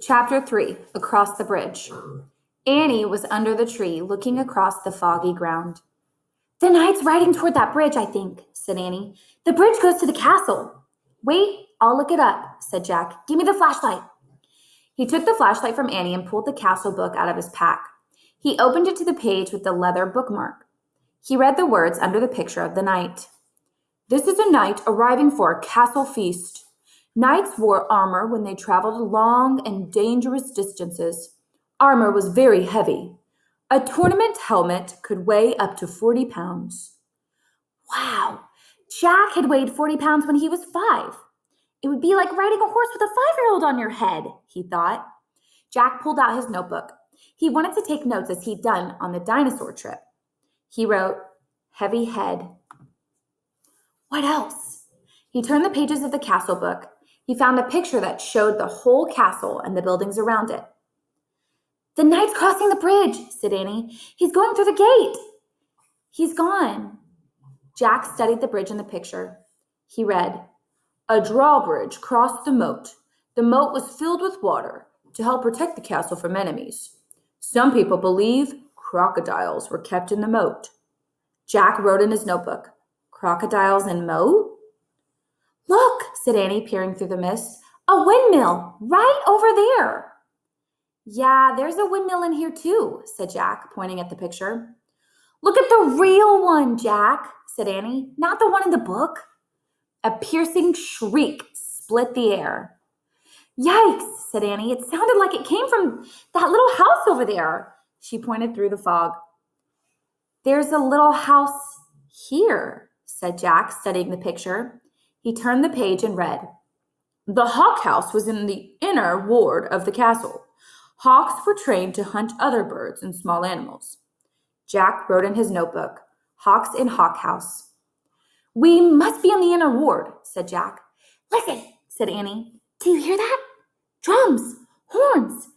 Chapter 3 Across the Bridge. Annie was under the tree looking across the foggy ground. "The knight's riding toward that bridge, I think," said Annie. "The bridge goes to the castle." "Wait, I'll look it up," said Jack. "Give me the flashlight." He took the flashlight from Annie and pulled the castle book out of his pack. He opened it to the page with the leather bookmark. He read the words under the picture of the knight. "This is a knight arriving for a castle feast. Knights wore armor when they traveled long and dangerous distances. Armor was very heavy. A tournament helmet could weigh up to 40 pounds. Wow, Jack had weighed 40 pounds when he was 5. It would be like riding a horse with a 5-year-old on your head, he thought. Jack pulled out his notebook. He wanted to take notes as he'd done on the dinosaur trip. He wrote, "Heavy head." What else? He turned the pages of the castle book. He found a picture that showed the whole castle and the buildings around it. "The knight's crossing the bridge," said Annie. "He's going through the gate." "He's gone." Jack studied the bridge in the picture. He read, "A drawbridge crossed the moat. The moat was filled with water to help protect the castle from enemies. Some people believe crocodiles were kept in the moat." Jack wrote in his notebook, "Crocodiles in moat?" "Look," said Annie, peering through the mist. "A windmill, right over there." "Yeah, there's a windmill in here too," said Jack, pointing at the picture. "Look at the real one, Jack," said Annie, "not the one in the book." A piercing shriek split the air. "Yikes," said Annie. "It sounded like it came from that little house over there." She pointed through the fog. "There's a little house here," said Jack, studying the picture. He turned the page and read, "The hawk house was in the inner ward of the castle. Hawks were trained to hunt other birds and small animals." Jack wrote in his notebook, "Hawks in hawk house." "We must be in the inner ward," said Jack. "Listen," said Annie. "Do you hear that? Drums, horns.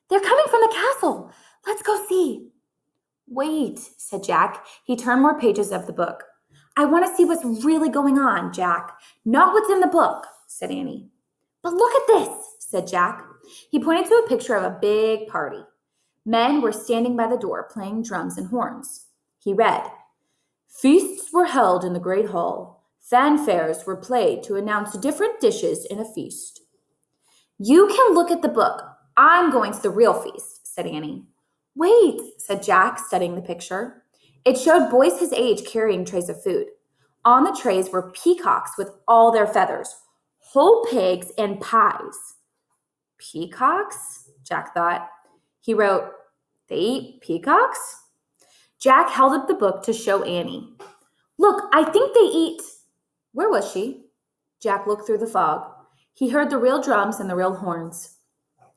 They're coming from the castle. Let's go see." "Wait," said Jack. He turned more pages of the book. "I want to see what's really going on, Jack. Not what's in the book," said Annie. "But look at this," said Jack. He pointed to a picture of a big party. Men were standing by the door playing drums and horns. He read, "Feasts were held in the great hall. Fanfares were played to announce different dishes in a feast." "You can look at the book. I'm going to the real feast," said Annie. "Wait," said Jack, studying the picture. It showed boys his age carrying trays of food. On the trays were peacocks with all their feathers, whole pigs, and pies. "Peacocks?" Jack thought. He wrote, "They eat peacocks?" Jack held up the book to show Annie. "Look, I think they eat—" Where was she? Jack looked through the fog. He heard the real drums and the real horns.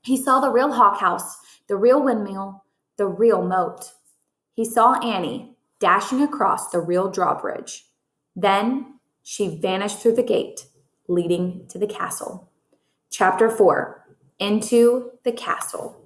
He saw the real hawk house, the real windmill, the real moat. He saw Annie dashing across the real drawbridge. Then she vanished through the gate leading to the castle. Chapter 4 Into the Castle.